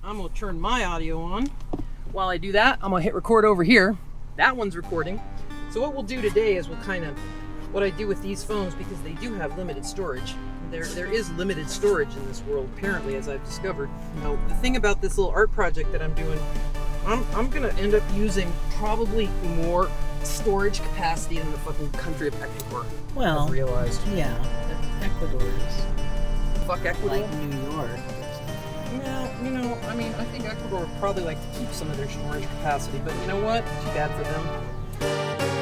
I'm gonna turn my audio on. While I do that, I'm gonna hit record over here. That one's recording. So what we'll do today is what I do with these phones, because they do have limited storage. There is limited storage in this world, apparently, as I've discovered. Now, the thing about this little art project that I'm doing, I'm gonna end up using probably more storage capacity than the fucking country of Ecuador. Well, I've realized. Yeah, Ecuador is Fuck Ecuador. like New York. No, I mean, I think Ecuador would probably like to keep some of their storage capacity, but you know what? Too bad for them.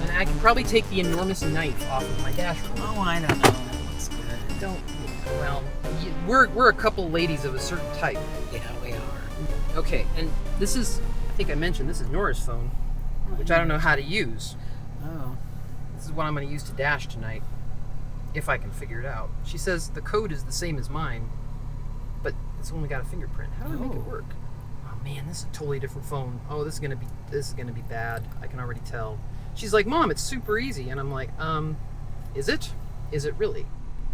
And I can probably take the enormous knife off of my dash remote. Oh, I don't know. That looks good. Don't. Well, we're a couple ladies of a certain type. Yeah, we are. Okay, and this is, I think I mentioned, this is Nora's phone, which I don't know how to use. Oh. This is what I'm going to use to dash tonight, if I can figure it out. She says the code is the same as mine, but it's only got a fingerprint. How do I make it work? Oh man, this is a totally different phone. Oh, this is gonna be bad. I can already tell. She's like, Mom, it's super easy, and I'm like, is it? Is it really?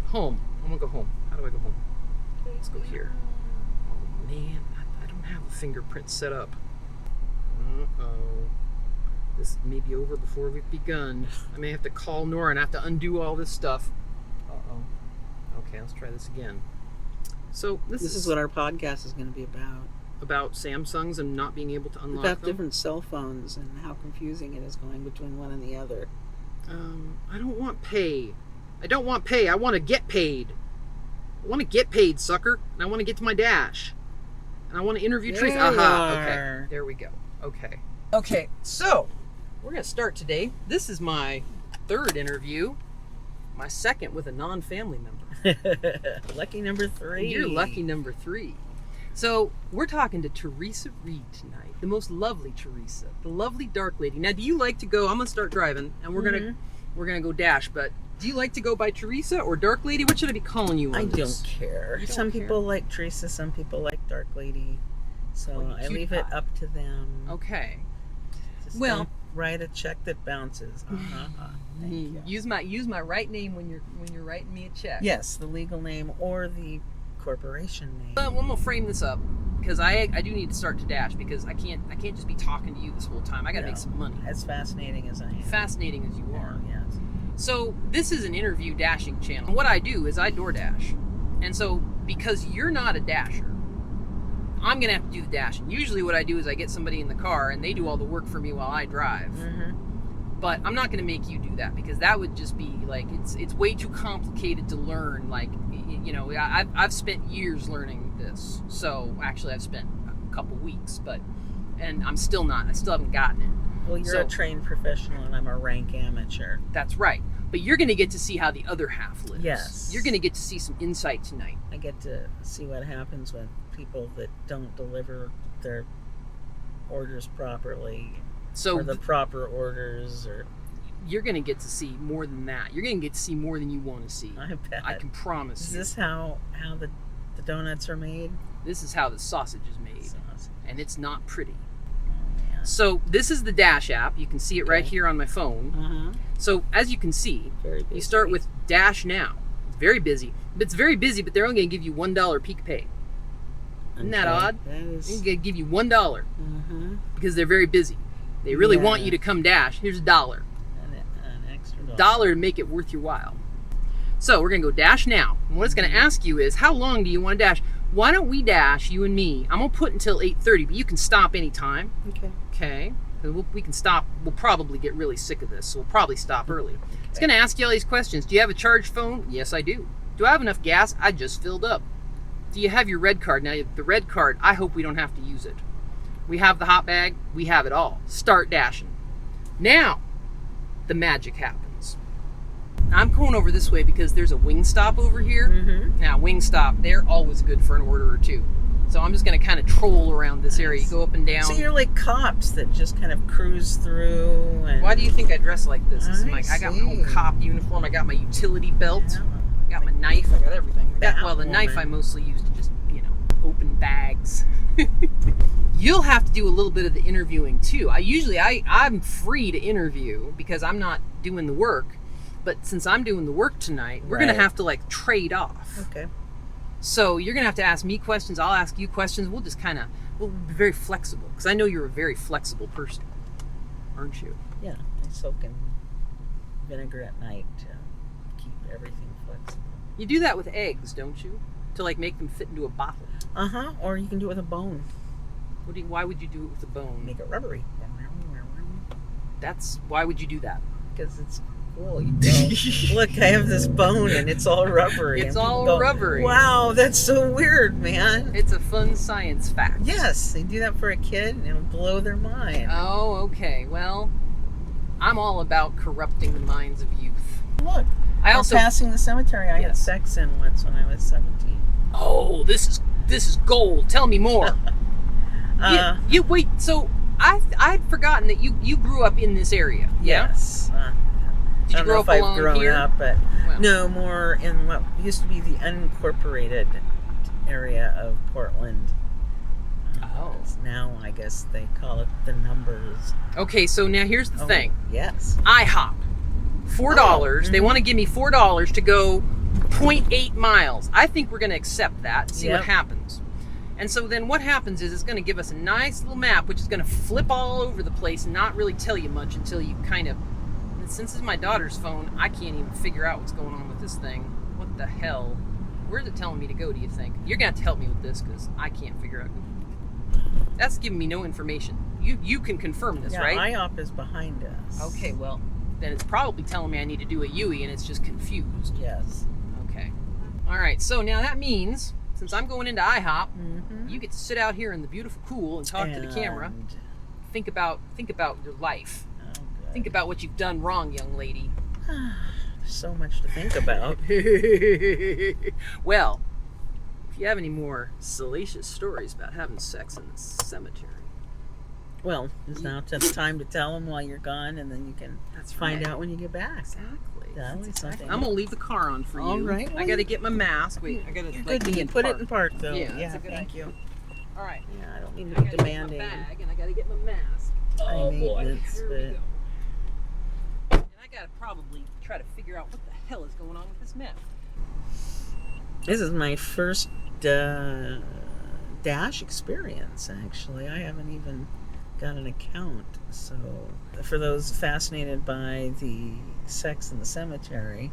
Home. I'm gonna go home. How do I go home? Let's go here. Oh man, I don't have a fingerprint set up. Uh-oh. This may be over before we've begun. I may have to call Nora and have to undo all this stuff. Uh-oh. Okay, let's try this again. So this is what our podcast is going to be about. About Samsungs and not being able to unlock About them? different cell phones and how confusing it is going between one and the other. I don't want pay. I don't want pay. I want to get paid. I want to get paid, sucker. And I want to get to my dash. And I want to interview Theresa. Aha. Okay. There we go. Okay. Okay, so we're going to start today. This is my third interview. My second with a non-family member. Lucky number 3. You're lucky number 3. So we're talking to Theresa Reed tonight. The most lovely Theresa. The lovely Darklady. Now, do you like to go... I'm going to start driving, and we're gonna go dash, but do you like to go by Theresa or Darklady? What should I be calling you on I this? don't care. You don't some care? people like Theresa, some people like Darklady. So Well, I cute leave it pie. up to them. Okay. Just Well- don't write a check that bounces. Thank you. Use my right name when you're writing me a check. Yes, the legal name or the corporation name. I'm gonna frame this up because I do need to start to dash because I can't just be talking to you this whole time. I gotta make some money. As fascinating as I am. Fascinating as you are. Yes. So this is an interview dashing channel. What I do is I DoorDash, and so because you're not a dasher, I'm gonna have to do the dashing. Usually, what I do is I get somebody in the car and they do all the work for me while I drive. But I'm not gonna make you do that because that would just be like it's way too complicated to learn. Like I've spent years learning this. So actually, I've spent a couple weeks, and I still haven't gotten it. Well, you're a trained professional and I'm a rank amateur. That's right. But you're going to get to see how the other half lives. Yes. You're going to get to see some insight tonight. I get to see what happens with people that don't deliver their orders properly, So or the proper orders, or you're going to get to see more than that. You're going to get to see more than you want to see. I bet. I can promise Is you. this how the donuts are made? This is how the sausage is made. Sausage. And it's not pretty. Oh, man. So this is the Dash app. You can see it right here on my phone. So as you can see, Very busy. you start with Dash Now. It's very busy. It's very busy, but they're only going to give you $1 peak pay. Isn't that odd? That is. They're going to give you $1 because they're very busy. They really want you to come dash. Here's $1. An extra $1 to make it worth your while. So we're going to go dash now. And what it's going to ask you is, how long do you want to dash? Why don't we dash, you and me? I'm going to put until 8:30, but you can stop anytime. Okay. We can stop. We'll probably get really sick of this, so we'll probably stop early. It's going to ask you all these questions. Do you have a charged phone? Yes, I do. Do I have enough gas? I just filled up. Do you have your red card? Now, the red card, I hope we don't have to use it. We have the hot bag. We have it all. Start dashing. Now, the magic happens. I'm going over this way because there's a Wingstop over here. Now, Wingstop, they're always good for an order or two. So I'm just going to kind of troll around this area, go up and down. So you're like cops that just kind of cruise through. And Why do you think I dress like this? I got my whole cop uniform. I got my utility belt. I got my knife. I got everything. Well, the knife I mostly use to just, open bags. You'll have to do a little bit of the interviewing too. I'm free to interview because I'm not doing the work. But since I'm doing the work tonight, we're gonna have to like trade off. Okay. So you're gonna have to ask me questions. I'll ask you questions. We'll be very flexible because I know you're a very flexible person, aren't you? Yeah, I soak in vinegar at night to keep everything flexible. You do that with eggs, don't you? To like make them fit into a bottle. Or you can do it with a bone. Why would you do it with a bone? Make it rubbery. Why would you do that? Because it's cool. You go, look, I have this bone and it's all rubbery. It's all rubbery. Wow, that's so weird, man. It's a fun science fact. Yes, they do that for a kid and it'll blow their mind. Oh, okay. Well, I'm all about corrupting the minds of youth. Look, passing the cemetery. I had sex in once when I was 17. Oh, this is gold. Tell me more. You wait. So I'd forgotten that you grew up in this area. Yeah? Yes. Did you grow up along here? I've grown up, but no, more in what used to be the unincorporated area of Portland. Now I guess they call it the Numbers. Okay, so now here's the thing. Yes. IHOP. $4. They want to give me $4 to go 0.8 miles. I think we're going to accept that and see what happens. And so then what happens is it's going to give us a nice little map, which is going to flip all over the place and not really tell you much until you kind of... And since it's my daughter's phone, I can't even figure out what's going on with this thing. What the hell? Where's it telling me to go, do you think? You're going to have to help me with this because I can't figure out. That's giving me no information. You can confirm this, right? IHOP is behind us. Okay, well, then it's probably telling me I need to do a UE and it's just confused. Yes. Okay. All right, so now that means... Since I'm going into IHOP, you get to sit out here in the beautiful cool and talk to the camera. Think about your life. Okay. Think about what you've done wrong, young lady. There's so much to think about. Well, if you have any more salacious stories about having sex in the cemetery, well, it's now time to tell them while you're gone, and then you can find out when you get back. Exactly. Something. I'm gonna leave the car on for you. All right. I gotta get my mask. Wait, I gotta. Good. You put it in park, though. Yeah, thank you. All right. Yeah, I don't mean to be demanding. I gotta get my bag and I gotta get my mask. Oh boy. Here we go. And I gotta probably try to figure out what the hell is going on with this map. This is my first Dash experience. Actually, I haven't even got an account. So, for those fascinated by the sex in the cemetery,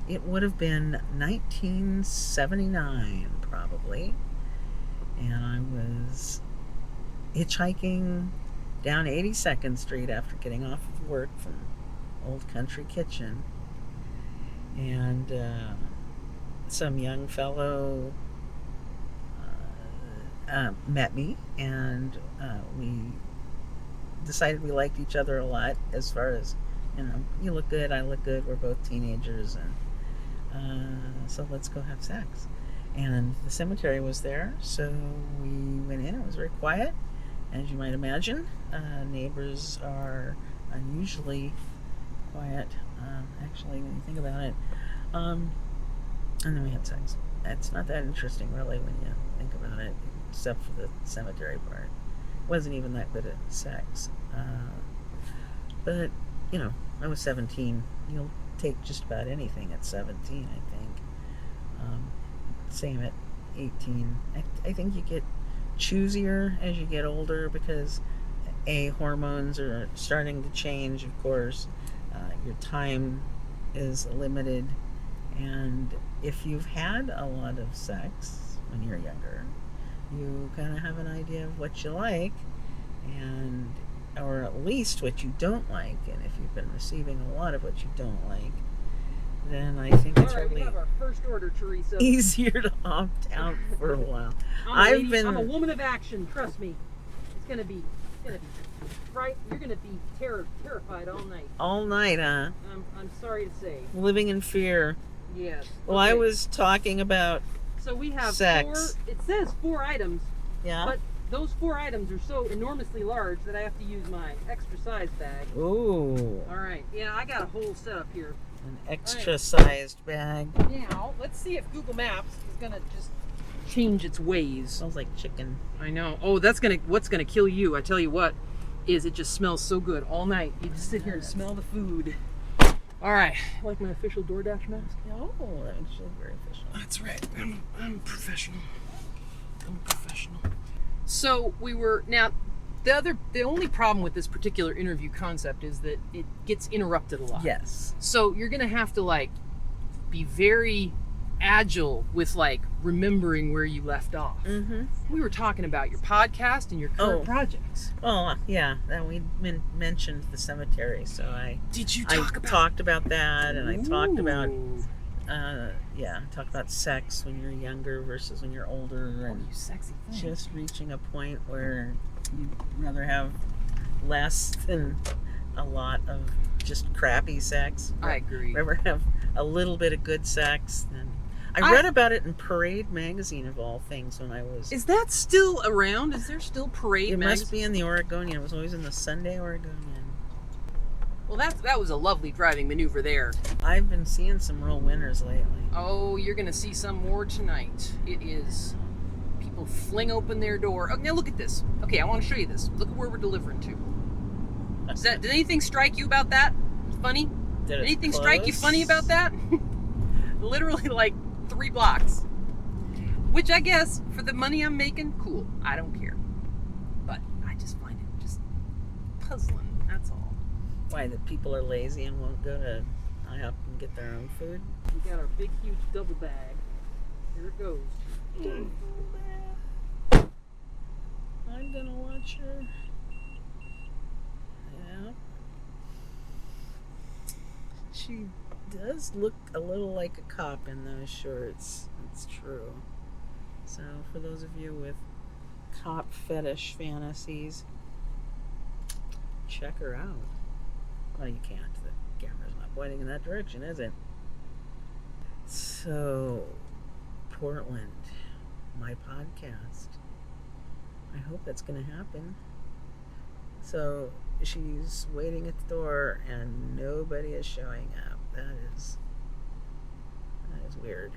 it would have been 1979 probably, and I was hitchhiking down 82nd Street after getting off of work from Old Country Kitchen, and some young fellow met me, and we decided we liked each other a lot. As far as, you look good, I look good, we're both teenagers, and so let's go have sex. And the cemetery was there, so we went in. It was very quiet, as you might imagine. Neighbors are unusually quiet, actually, when you think about it. And then we had sex. It's not that interesting, really, when you think about it, except for the cemetery part. Wasn't even that good at sex. But, I was 17. You'll take just about anything at 17, I think. Same at 18. I think you get choosier as you get older because, hormones are starting to change, of course. Your time is limited. And if you've had a lot of sex when you're younger, you kind of have an idea of what you like, or at least what you don't like. And if you've been receiving a lot of what you don't like, then I think it's we have our first order, Theresa. easier to opt out for a while. I'm a woman of action. Trust me. It's gonna be right. You're gonna be terrified all night. All night, huh? I'm sorry to say. Living in fear. Yes. Well, I was talking about. So we have sex. It says 4 items. Yeah. But those 4 items are so enormously large that I have to use my extra size bag. Ooh. All right. Yeah, I got a whole setup here. An extra sized bag. Now, let's see if Google Maps is gonna just change its ways. Smells like chicken. I know. Oh, what's gonna kill you, I tell you what, is it just smells so good all night. You just sit here and smell the food. All right, like my official DorkDash mask? Oh, that makes you look very official. That's right. I'm a professional. So the only problem with this particular interview concept is that it gets interrupted a lot. Yes. So you're gonna have to be very agile with remembering where you left off. Mm-hmm. We were talking about your podcast and your current projects. Oh, yeah. We mentioned the cemetery, so I talked about that, and I talked about talk about sex when you're younger versus when you're older, and you sexy thing. Just reaching a point where you'd rather have less than a lot of just crappy sex. I agree. Rather have a little bit of good sex than. I read about it in Parade magazine, of all things, when I was. Is that still around? Is there still Parade magazine? It must be in the Oregonian. It was always in the Sunday Oregonian. Well, that was a lovely driving maneuver there. I've been seeing some real winners lately. Oh, you're going to see some more tonight. It is. People fling open their door. Oh, now look at this. Okay, I want to show you this. Look at where we're delivering to. Did anything strike you about that? Funny? Did anything strike you funny about that? Literally 3 blocks. Which I guess, for the money I'm making, cool. I don't care. But I just find it just puzzling. That's all. Why, that people are lazy and won't go to IHOP and get their own food? We got our big, huge double bag. Here it goes. I'm gonna watch her. Yeah. She does look a little like a cop in those shorts. It's true. So, for those of you with cop fetish fantasies, check her out. Well, you can't. The camera's not pointing in that direction, is it? So, Portland, my podcast. I hope that's going to happen. So, she's waiting at the door and nobody is showing up. That is weird.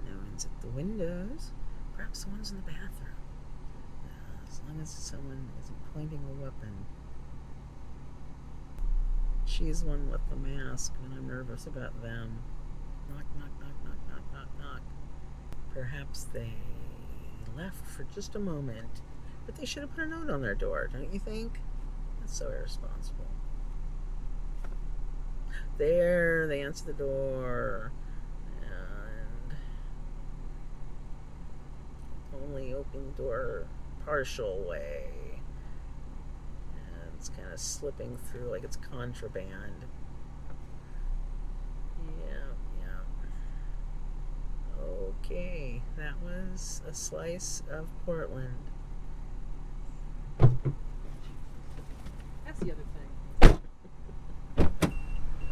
No one's at the windows. Perhaps someone's in the bathroom. As long as someone isn't pointing a weapon. She's the one with the mask, and I'm nervous about them. Knock, knock, knock, knock, knock, knock, knock. Perhaps they left for just a moment, but they should have put a note on their door, don't you think? That's so irresponsible. There, they answer the door, and only open the door partial way. And it's kind of slipping through like it's contraband. Yeah. Okay, that was a slice of Portland. That's the other thing.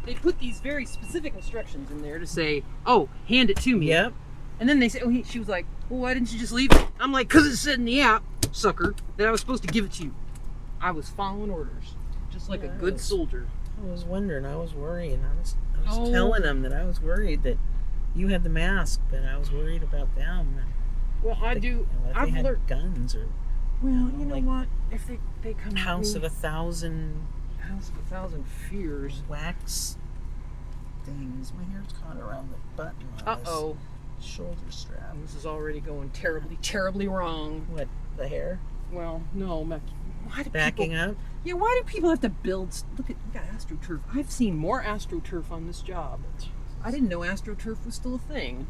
They put these very specific instructions in there to say, oh, hand it to me. Yep. And then they say, she was like, well, why didn't you just leave it? I'm like, because it said in the app, sucker, that I was supposed to give it to you. I was following orders, just like a good soldier. I was wondering, I was worried. I was telling them that I was worried that you had the mask, but I was worried about them. Well, I do. If they had guns or. Well, you know what? If they come House of a Thousand Fears. Wax things. My hair's caught around the button on this shoulder strap. This is already going terribly, terribly wrong. What, the hair? Well, no. Why do Backing up? Yeah, why do people have to build? Look at, we got AstroTurf. I've seen more AstroTurf on this job. I didn't know AstroTurf was still a thing.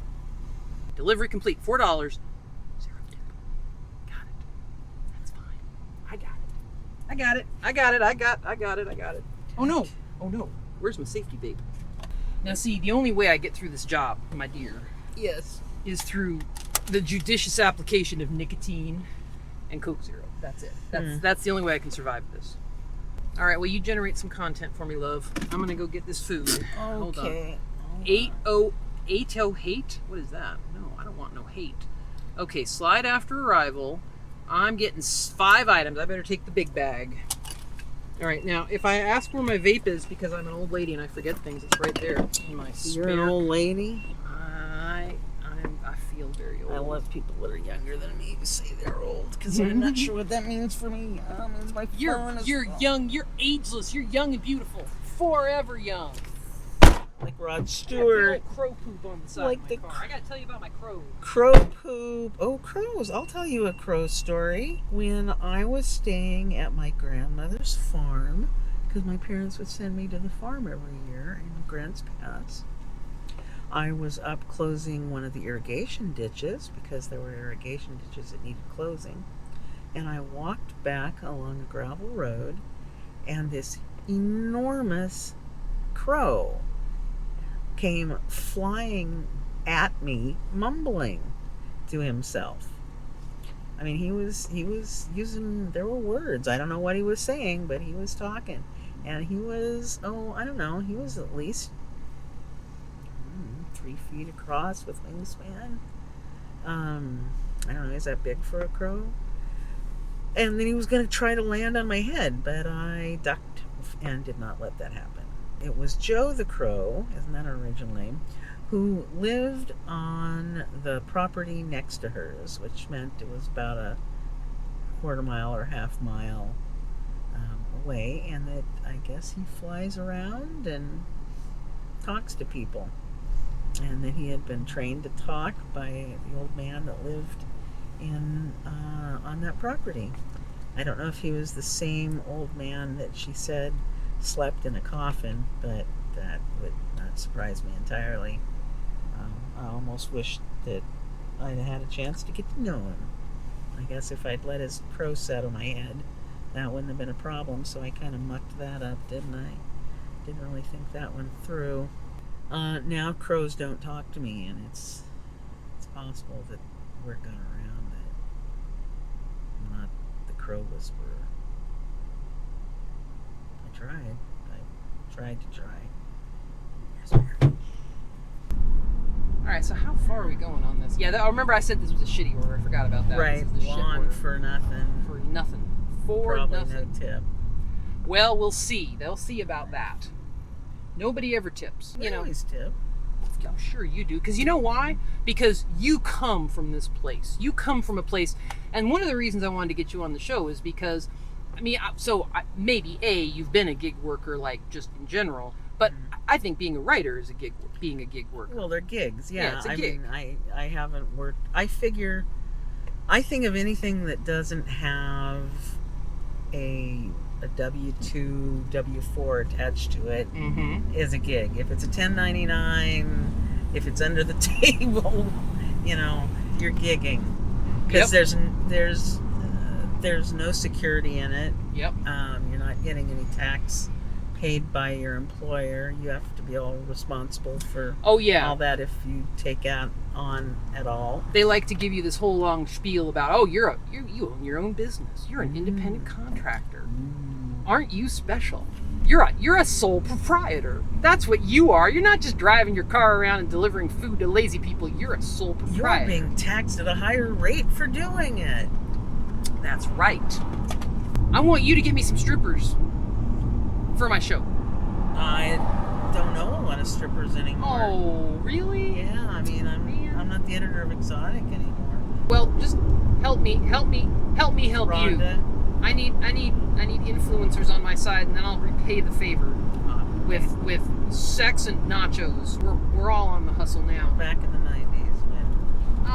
Delivery complete. $4. 0 tip. Got it. That's fine. I got it. Oh no. Where's my safety bait? Now see, the only way I get through this job, my dear, Yes. is through the judicious application of nicotine and Coke Zero. That's it. That's the only way I can survive this. All right, well, you generate some content for me, love. I'm gonna go get this food. Hold on. 808 What is that? No, I don't want no hate. Okay, slide after arrival. I'm getting 5 items. I better take the big bag. All right, now if I ask where my vape is because I'm an old lady and I forget things, it's right there in my spare. You're an old lady? I feel very old. I love people that are younger than me who say they're old, because I'm not sure what that means for me. It means my phone is... You're young, you're ageless, you're young and beautiful. Forever young. Like Rod Stewart. Crow poop on the side like of the my car. I gotta tell you about my crows. Crow poop. Oh, crows. I'll tell you a crow story. When I was staying at my grandmother's farm, because my parents would send me to the farm every year in Grants Pass, I was up closing one of the irrigation ditches, because there were irrigation ditches that needed closing. And I walked back along a gravel road, and this enormous crow came flying at me, mumbling to himself. I mean, he was using, there were words. I don't know what he was saying, but he was talking. And he was, I don't know, he was at least 3 feet across with wingspan. I don't know, is that big for a crow? And then he was going to try to land on my head, but I ducked and did not let that happen. It was Joe the Crow, isn't that her original name, who lived on the property next to hers, which meant it was about a quarter mile or half mile away, and that I guess he flies around and talks to people, and that he had been trained to talk by the old man that lived in on that property. I don't know if he was the same old man that she said slept in a coffin, but that would not surprise me entirely. I almost wish that I'd had a chance to get to know him. I guess if I'd let his crow settle my head, that wouldn't have been a problem, so I kind of mucked that up, didn't I? Didn't really think that one through. Now crows don't talk to me, and it's possible that word got around that I'm not the crow whisperer. I tried to try. Alright, so how far are we going on this? Yeah, I remember I said this was a shitty order. I forgot about that. Right, long for nothing. For nothing. Probably nothing. No tip. Well, we'll see. They'll see about that. Nobody ever tips. They always tip. I'm sure you do. Because you know why? Because you come from this place. You come from a place. And one of the reasons I wanted to get you on the show is because, maybe you've been a gig worker, like, just in general. But I think being a writer is being a gig worker. Well, they're gigs, yeah. It's a gig. Mean, I haven't worked. I think of anything that doesn't have a W-2, W-4 attached to it is a gig. If it's a 1099, if it's under the table, you're gigging. Because there's no security in it. Yep. You're not getting any tax paid by your employer. You have to be all responsible for all that if you take out on at all. They like to give you this whole long spiel about, you own your own business. You're an independent contractor. Aren't you special? You're a sole proprietor. That's what you are. You're not just driving your car around and delivering food to lazy people. You're a sole proprietor. You're being taxed at a higher rate for doing it. That's right. I want you to get me some strippers for my show. I don't know a lot of strippers anymore. Oh, really? Yeah, I'm not the editor of Exotic anymore. Well, just help me help Rhonda. you. I need influencers on my side, and then I'll repay the favor with sex and nachos. We're all on the hustle now. Back in the 90s, man.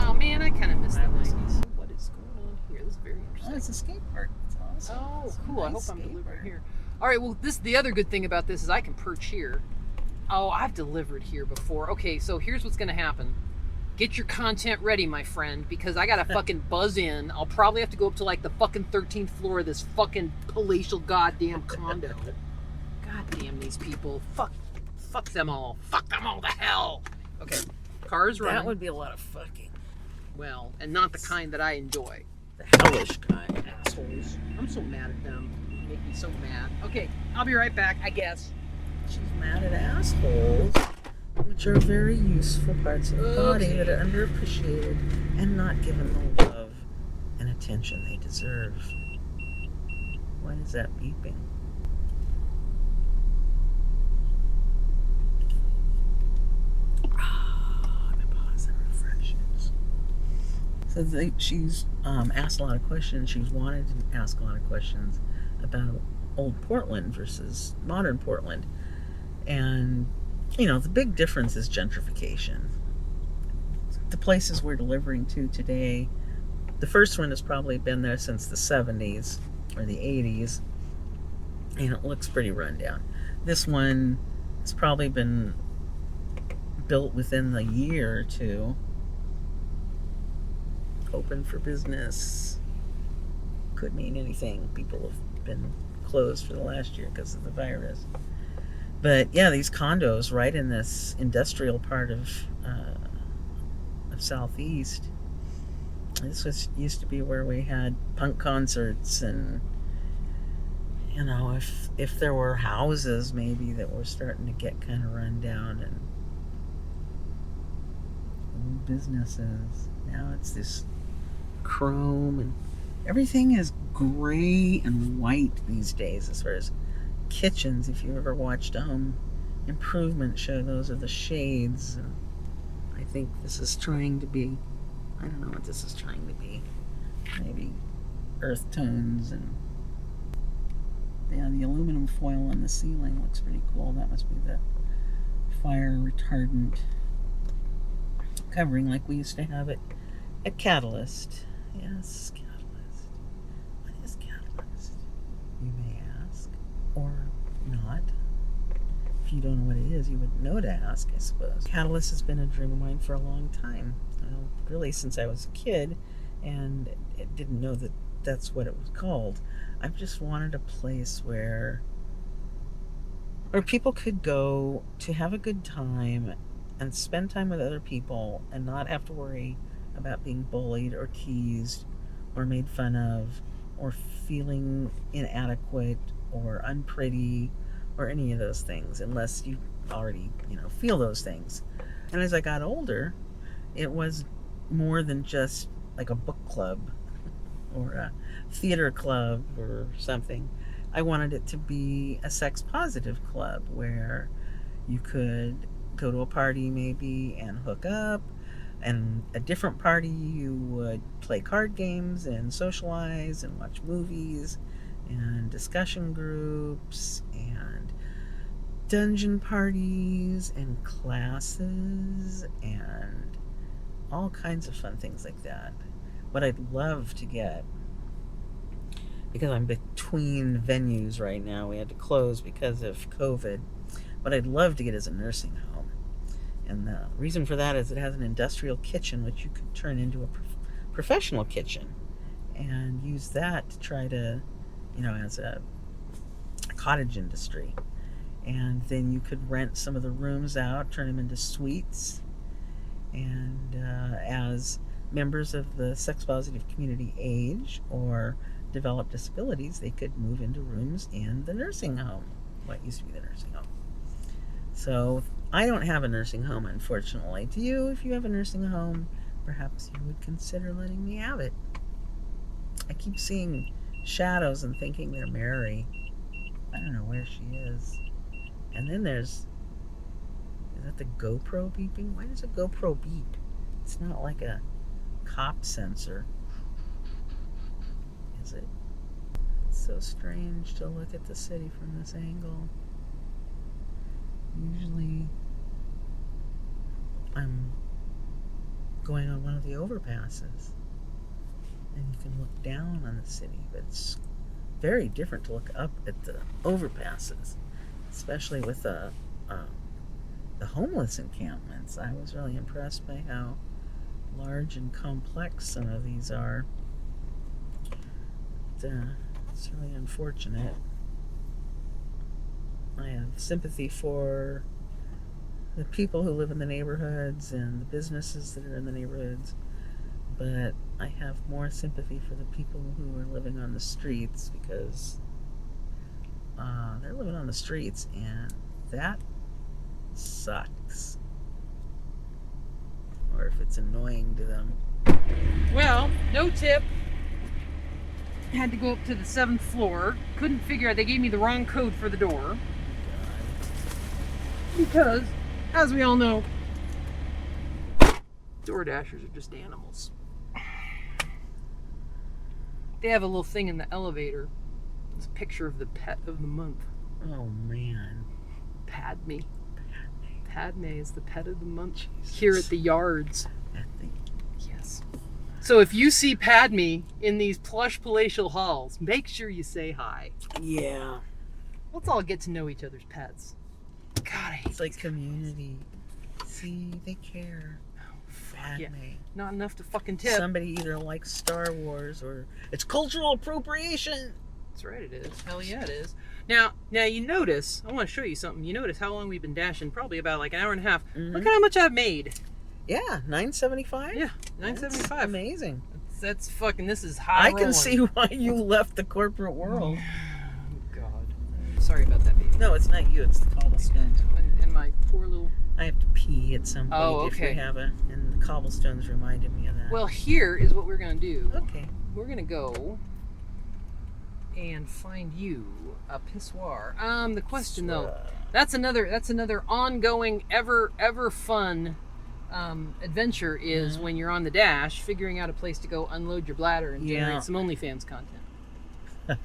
Oh man, I kind of miss the 90s. What is going on here? This is very interesting. Oh, it's a skate park. It's awesome. Oh, it's cool. Nice I hope I'm delivering here. All right. Well, the other good thing about this is I can perch here. Oh, I've delivered here before. Okay, so here's what's gonna happen. Get your content ready, my friend, because I gotta fucking buzz in. I'll probably have to go up to like the fucking 13th floor of this fucking palatial goddamn condo. Goddamn these people. Fuck them all. Fuck them all to hell. Okay, car's running. That would be a lot of fucking. Well, and not the kind that I enjoy. The hellish kind. Assholes. I'm so mad at them. They make me so mad. Okay, I'll be right back, I guess. She's mad at assholes, which are very useful parts of the body that are underappreciated and not given the love and attention they deserve. Why is that beeping? The pause that refreshes. she's asked a lot of questions. She's wanted to ask a lot of questions about old Portland versus modern Portland. And, the big difference is gentrification. The places we're delivering to today, the first one has probably been there since the 70s or the 80s, and it looks pretty rundown. This one has probably been built within the year or two. Open for business. Could mean anything. People have been closed for the last year because of the virus. But yeah, these condos right in this industrial part of Southeast. This used to be where we had punk concerts, and if there were houses maybe that were starting to get kind of run down and businesses. Now it's this chrome, and everything is gray and white these days as far as kitchens. If you've ever watched a Home Improvement show, those are the shades. And I think this is trying to be, I don't know what this is trying to be. Maybe earth tones. And yeah, the aluminum foil on the ceiling looks pretty cool. That must be the fire retardant covering like we used to have it at Catalyst. Yes, Catalyst. What is Catalyst? You may ask, or not. If you don't know what it is, you would know to ask, I suppose. Catalyst has been a dream of mine for a long time. Really since I was a kid, and didn't know that that's what it was called. I've just wanted a place where people could go to have a good time and spend time with other people and not have to worry about being bullied or teased or made fun of or feeling inadequate or unpretty or any of those things, unless you already, feel those things. And as I got older, it was more than just like a book club or a theater club or something. I wanted it to be a sex positive club where you could go to a party maybe and hook up, and a different party you would play card games and socialize and watch movies and discussion groups and dungeon parties and classes and all kinds of fun things like that. What I'd love to get, because I'm between venues right now, we had to close because of COVID. What I'd love to get is a nursing home. And the reason for that is it has an industrial kitchen, which you could turn into a professional kitchen and use that to try to, as a cottage industry. And then you could rent some of the rooms out, turn them into suites. And as members of the sex positive community age or develop disabilities, they could move into rooms in the nursing home, what used to be the nursing home. So I don't have a nursing home, unfortunately. Do you? If you have a nursing home, perhaps you would consider letting me have it. I keep seeing shadows and thinking they're Mary. I don't know where she is. And then is that the GoPro beeping? Why does a GoPro beep? It's not like a cop sensor, is it? It's so strange to look at the city from this angle. Usually I'm going on one of the overpasses and you can look down on the city, but it's very different to look up at the overpasses, especially with the homeless encampments. I was really impressed by how large and complex some of these are. It's really unfortunate. I have sympathy for the people who live in the neighborhoods and the businesses that are in the neighborhoods, but I have more sympathy for the people who are living on the streets, because they're living on the streets and that sucks. Or if it's annoying to them. Well, no tip. Had to go up to the 7th floor. Couldn't figure out, they gave me the wrong code for the door. Because, as we all know, DoorDashers are just animals. They have a little thing in the elevator. It's a picture of the pet of the month. Oh, man. Padme. Padme is the pet of the month. Jesus. Here at the yards. Yes. So if you see Padme in these plush palatial halls, make sure you say hi. Yeah. Let's all get to know each other's pets. God, I hate It's like community. See, they care. Padme. Yeah. Not enough to fucking tip. Somebody either likes Star Wars or it's cultural appropriation. That's right, it is. Hell yeah, it is. Now you notice, I want to show you something. You notice how long we've been dashing? Probably about like an hour and a half. Mm-hmm. Look at how much I've made. Yeah, $9.75? Yeah, $9.75. Amazing. That's fucking, this is high I rolling. can see why you left the corporate world. God. Sorry about that, baby. No, it's not you, it's the cobblestones. And my poor little... I have to pee at some point if okay. we have and the cobblestones reminded me of that. Well, here is what we're going to do. Okay. We're going to go and find you a pissoir. The question though, that's another ongoing, ever fun adventure is when you're on the dash, figuring out a place to go unload your bladder and generate some OnlyFans content.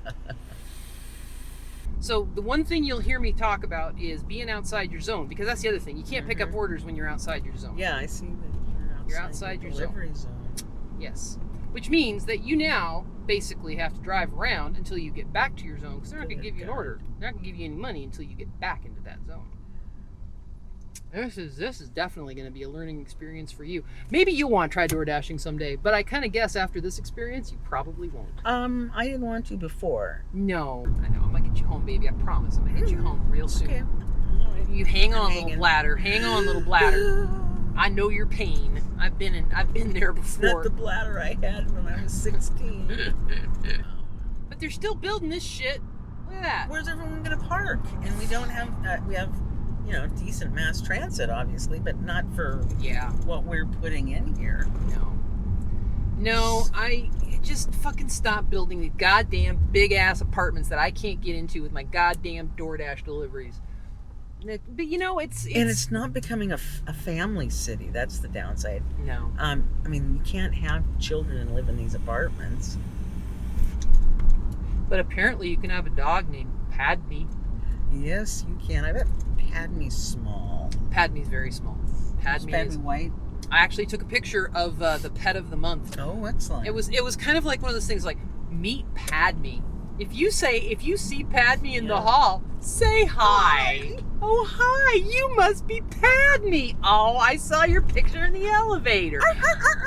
So the one thing you'll hear me talk about is being outside your zone, because that's the other thing. You can't pick up orders when you're outside your zone. Yeah, I see that You're outside your delivery zone. Yes. Which means that you now basically have to drive around until you get back to your zone, because they're not going to give you an order. They're not going to give you any money until you get back into that zone. This is definitely going to be a learning experience for you. Maybe you'll want to try door dashing someday, but I kind of guess after this experience, you probably won't. I didn't want to before. No. I know. I'm going to get you home, baby. I promise. I'm going to get you home real soon. Okay. You hang on, little bladder. Hang on, little bladder. I know your pain. I've been there before. Not the bladder I had when I was 16. But they're still building this shit. Look at that. Where's everyone going to park? And we don't have, we have, decent mass transit, obviously, but not for what we're putting in here. No, I just fucking stop building these goddamn big ass apartments that I can't get into with my goddamn DoorDash deliveries. But it's not becoming a family city. That's the downside. No. You can't have children and live in these apartments. But apparently you can have a dog named Padme. Yes, you can. I bet Padme's small. Padme's very small. Padme is white. I actually took a picture of the pet of the month. Oh, excellent. It was kind of like one of those things like meet Padme. If you see Padme in the hall, say hi. Oh, hi, you must be Padme. Oh, I saw your picture in the elevator.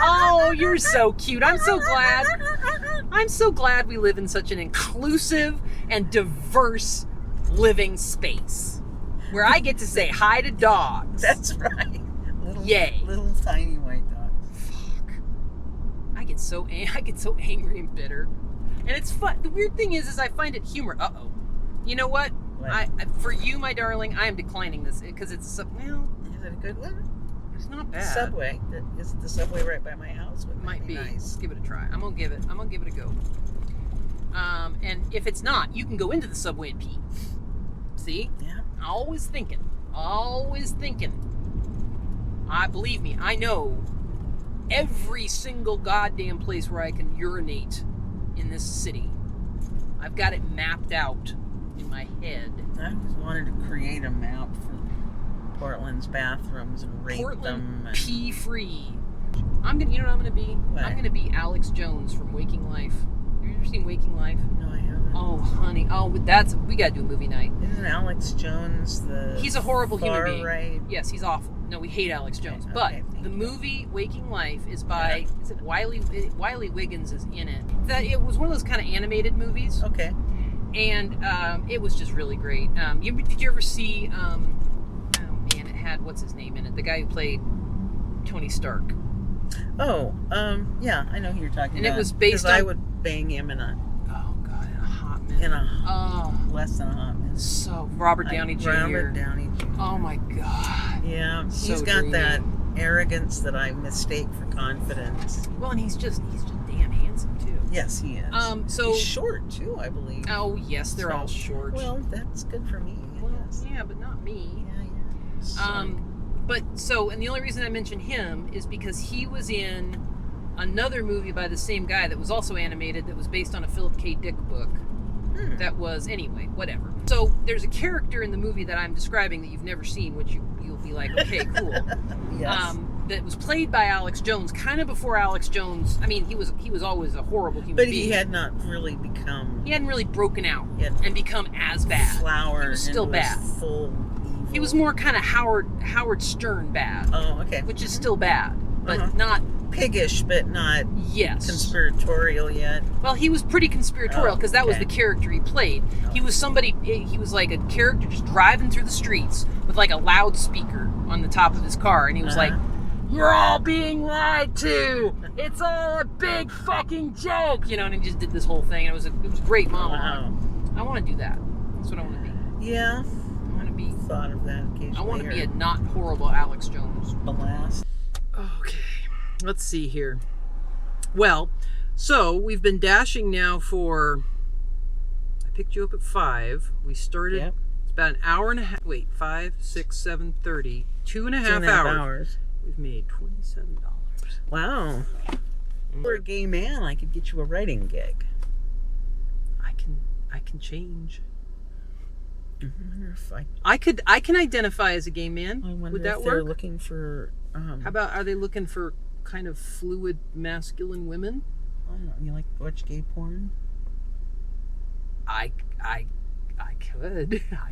Oh, you're so cute. I'm so glad. I'm so glad we live in such an inclusive and diverse living space where I get to say hi to dogs. That's right. Yay. Little tiny white dogs. Fuck. I get so angry and bitter. And it's fun. The weird thing is I find it humor. Uh-oh. You know what? For you, my darling, I am declining this because it's Is it a good one? It's not bad. Subway. Is it the Subway right by my house? Might be. Nice. Let's give it a try. I'm gonna give it a go. And if it's not, you can go into the Subway and pee. See? Yeah. Always thinking. Believe me, I know every single goddamn place where I can urinate in this city. I've got it mapped out in my head. I always wanted to create a map for Portland's bathrooms and rate them. And... pee free. You know what I'm gonna be? What? I'm gonna be Alex Jones from Waking Life. Have you ever seen Waking Life? No, I haven't. Oh, honey. Oh, we gotta do a movie night. Isn't Alex Jones He's a horrible human being. Right? Yes, he's awful. No, we hate Alex Jones. Okay, But the movie Waking Life is by is it Wiley Wiggins is in it. It was one of those kind of animated movies. Okay. And it was just really great. Did you ever see? It had what's his name in it? The guy who played Tony Stark. Oh, yeah, I know who you're talking about. And it was based on. I would bang him in a. Oh God, in a hot minute. Less than a hot minute. So Robert Downey Jr. Robert Downey Jr. Oh my God. Yeah, So he's got dreamy. that arrogance that I mistake for confidence. Well, and he's just damn handsome too. Yes, he is. So he's short too, I believe. Oh yes, they're all short. Well, that's good for me. Well, yeah, but not me. Yeah. And the only reason I mention him is because he was in another movie by the same guy that was also animated that was based on a Philip K. Dick book. That was, anyway, whatever. So there's a character in the movie that I'm describing that you've never seen, which you'll be like, okay, cool. Yes. That was played by Alex Jones, kind of before Alex Jones. I mean, he was always a horrible human being. But he had not really become... He hadn't really broken out and become as bad. Flowered. He was still bad. Full evil. He was more kind of Howard Stern bad. Oh, okay. Which is still bad, but not... Piggish, but not yes conspiratorial yet. Well, he was pretty conspiratorial because that was the character he played. He was somebody, he was like a character just driving through the streets with like a loudspeaker on the top of his car, and he was like, "You're all being lied to. It's all a big fucking joke," you know. And he just did this whole thing, and it was a great monologue. Wow. I want to do that. That's what I want to be. Yeah, I want to be. Thought of that occasionally. I want to be a not horrible Alex Jones. Blast. Okay. Let's see here. Well, so we've been dashing now for, I picked you up at 5. We started, It's about an hour and a half. Wait, 5, 6, 7, 30. 2.5 hours. We've made $27. Wow. For a gay man, I could get you a writing gig. I can change. I wonder if I can identify as a gay man. I wonder Would that if they're work? looking for... How about, are they looking for kind of fluid masculine women? I don't know. You like to watch gay porn? I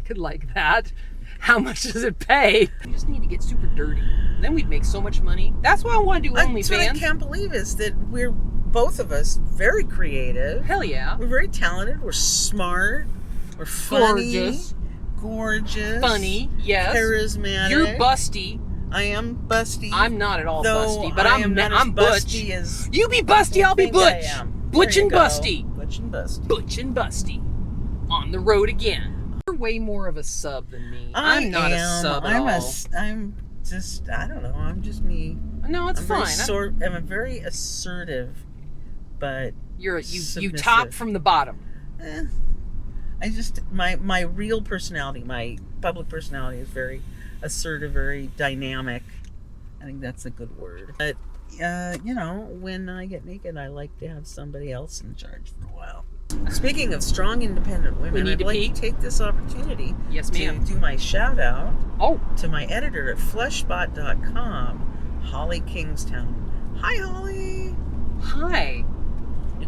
could like that. How much does it pay? We just need to get super dirty. Then we'd make so much money. That's why I want to do OnlyFans. What I can't believe is that we're both of us very creative. Hell yeah. We're very talented. We're smart. We're funny. Gorgeous. Funny. Yes. Charismatic. You're busty. I am busty. I'm not at all busty, but I'm butch. Busty as you be busty, I'll be butch. Butch and busty. Butch and busty. Butch and busty. On the road again. You're way more of a sub than me. I'm not a sub at all. I'm just, I don't know. I'm just me. No, it's fine. I'm a very assertive, but you top from the bottom. I just my real personality, my public personality is very assertive, very dynamic. I think that's a good word. But you know, when I get naked, I like to have somebody else in charge for a while. Speaking of strong, independent women, I'd like to take this opportunity to do my shout out to my editor at fleshbot.com, Holly Kingstown. Hi, Holly. Hi.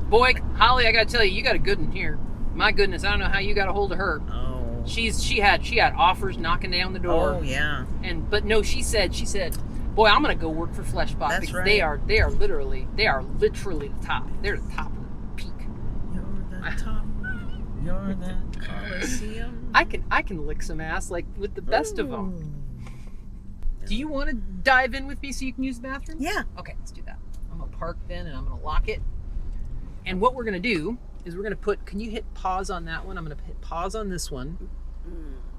Boy, Holly, I gotta tell you, you got a good one here. My goodness, I don't know how you got a hold of her. Oh. She had offers knocking down the door. Oh yeah. But no, she said, boy, I'm gonna go work for Fleshbot because they are literally the top. They're the top of the peak. You're the top. You're the Coliseum. I can lick some ass like with the best of them. Do you want to dive in with me so you can use the bathroom? Yeah. Okay, let's do that. I'm gonna park then and I'm gonna lock it. And what we're gonna do is we're gonna put. Can you hit pause on that one? I'm gonna hit pause on this one.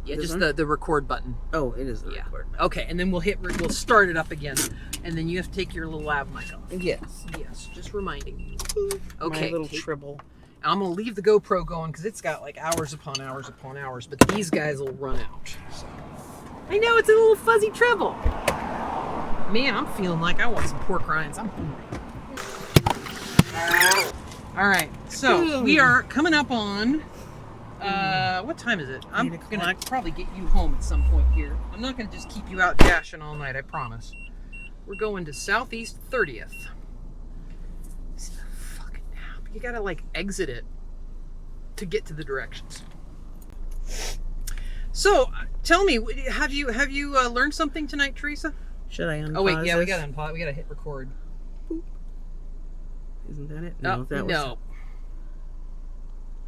Yeah, this just one? the record button. Oh, it is the record button. Okay, and then we'll start it up again, and then you have to take your little lav mic off. Yes. Yes, just reminding you. Okay. My little tribble. I'm gonna leave the GoPro going because it's got like hours upon hours upon hours, but these guys will run out. So. I know it's a little fuzzy treble. Man, I'm feeling like I want some pork rinds. I'm hungry. All right, so we are coming up on. What time is it? I'm gonna probably get you home at some point here. I'm not gonna just keep you out dashing all night, I promise. We're going to Southeast 30th. This is a fucking app. You gotta like exit it to get to the directions. So, tell me, have you learned something tonight, Theresa? Should I unpause? Oh wait, yeah, this? we gotta unpause. We gotta hit record. Boop. Isn't that it? No, that no.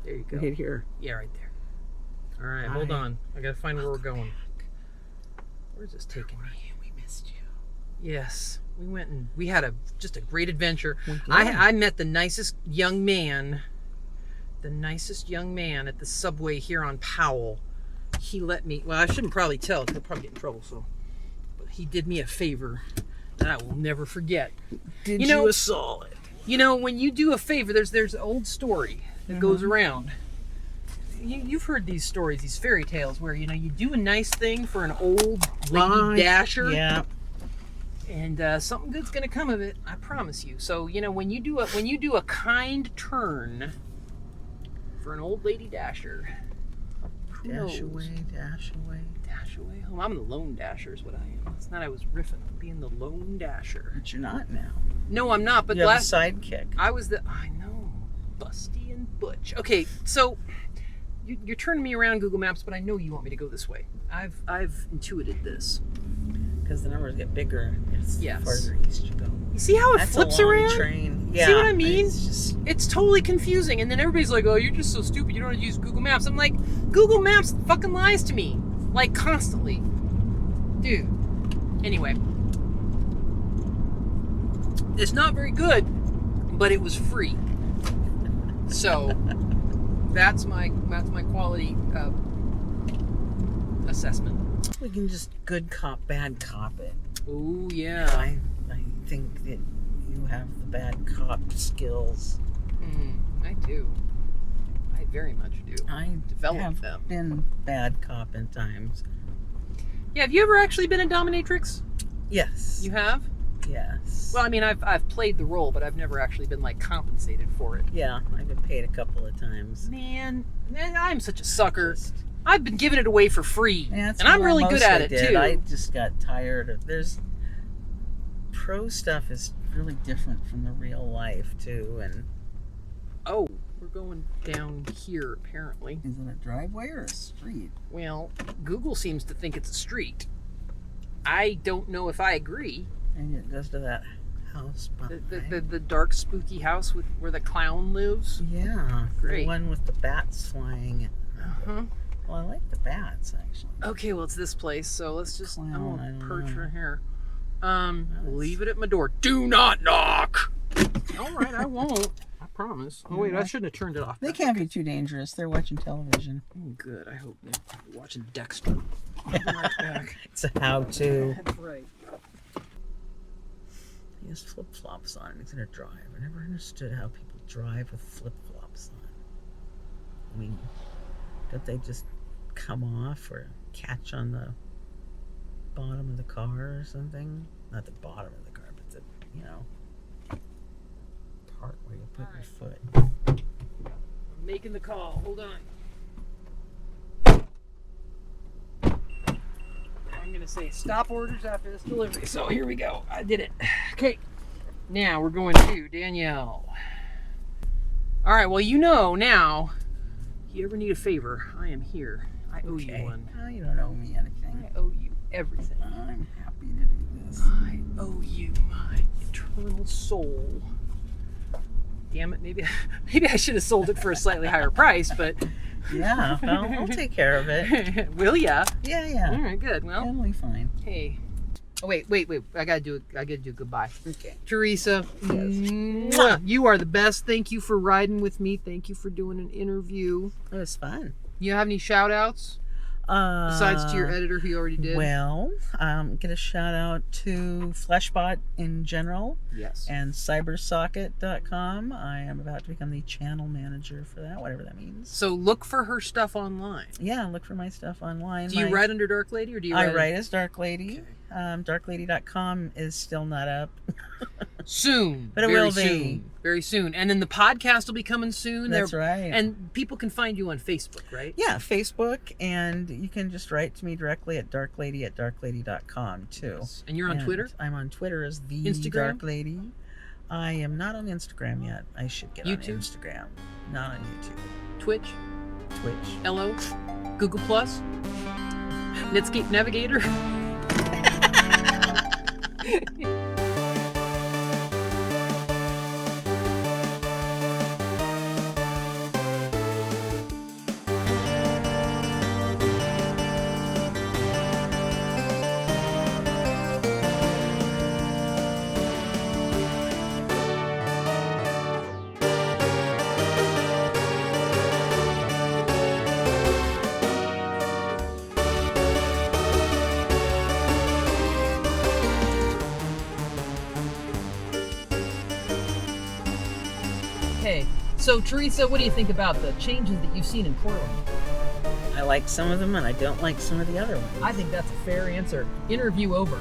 There you go. Hit here. Yeah, right there. All right, hold on. I gotta find where we're going. Where's this taking me? We missed you. Yes, we went and we had just a great adventure. I met the nicest young man at the subway here on Powell. He let me. Well, I shouldn't probably tell because I'll probably get in trouble. So, but he did me a favor that I will never forget. Did you a solid? You know, when you do a favor, there's an old story that goes around. You've heard these stories, these fairy tales, where you do a nice thing for an old lady dasher. Yeah. And something good's gonna come of it, I promise you. So when you do a kind turn for an old lady dasher, dash away, dash away, dash away. Oh, I'm the lone dasher, is what I am. It's not I was riffing on being the lone dasher. But you're not now. No, I'm not. But you have a sidekick. I know, busty and butch. Okay, so you're turning me around Google Maps, but I know you want me to go this way. I've intuited this. Because the numbers get bigger, yes. farther east you go. You see how it flips around? Train. Yeah, see what I mean? It's totally confusing. And then everybody's like, oh, you're just so stupid. You don't use Google Maps. I'm like, Google Maps fucking lies to me. Like, constantly. Dude. Anyway. It's not very good, but it was free. So, that's my quality assessment. We can just good cop, bad cop it. Oh, yeah. I think that you have the bad cop skills. I do. I very much do. I developed them. Have been bad cop in times. Yeah, have you ever actually been a dominatrix? Yes. You have? Yes. Well, I mean, I've played the role, but I've never actually been, like, compensated for it. Yeah, I've been paid a couple of times. Man, I'm such a sucker. I've been giving it away for free. Yeah, and I'm really good at it, too. I just got tired of... Pro stuff is really different from the real life, too, and... Oh, we're going down here, apparently. Is it a driveway or a street? Well, Google seems to think it's a street. I don't know if I agree. And it goes to that house behind. The dark, spooky house where the clown lives? Yeah. Great. The one with the bats flying. Uh-huh. Well, I like the bats, actually. Okay, well, it's this place, so let's just... Clown, I'm going to perch her here. Nice. Leave it at my door. Do not knock! All right, I won't. I promise. Oh, wait, I shouldn't have turned it off. They can't be too dangerous. They're watching television. Oh, good. I hope they're watching Dexter. I'll be right back. It's a how-to. That's right. He has flip-flops on and he's going to drive. I never understood how people drive with flip-flops on. I mean, don't they just come off or catch on the bottom of the car or something? Not the bottom of the car, but the, part where you put your foot. I'm making the call. Hold on. I'm going to say stop orders after this delivery. So here we go. I did it. Okay. Now we're going to Danielle. All right. Well, now, if you ever need a favor, I am here. I owe you one. Oh, you don't owe me anything. I owe you everything. I'm happy to do this. I owe you my eternal soul. Damn it, maybe I should have sold it for a slightly higher price, but... Yeah, well, I'll take care of it. Will ya? Yeah. All right, good. Well, totally fine. Hey. Oh, wait. I gotta do goodbye. Okay. Teresa, yes. You are the best. Thank you for riding with me. Thank you for doing an interview. It was fun. You have any shout-outs? Besides to your editor who you already did? Well, get a shout out to Fleshbot in general. Yes. And cybersocket.com. I am about to become the channel manager for that, whatever that means. So look for her stuff online. Yeah, look for my stuff online. Do you write under Darklady or do you I write as Darklady. Okay. Darklady.com is still not up. Soon. But it will be. Very soon. And then the podcast will be coming soon. That's right. And people can find you on Facebook, right? Yeah, Facebook. And you can just write to me directly at darklady@darklady.com too. Yes. And you're on Twitter? I'm on Twitter as the Instagram? Darklady. I am not on Instagram yet. I should get YouTube? on Instagram. Not on YouTube. Twitch? Twitch. Hello? Google Plus? Netscape Navigator? Okay, so Theresa, what do you think about the changes that you've seen in Portland? I like some of them and I don't like some of the other ones. I think that's a fair answer. Interview over.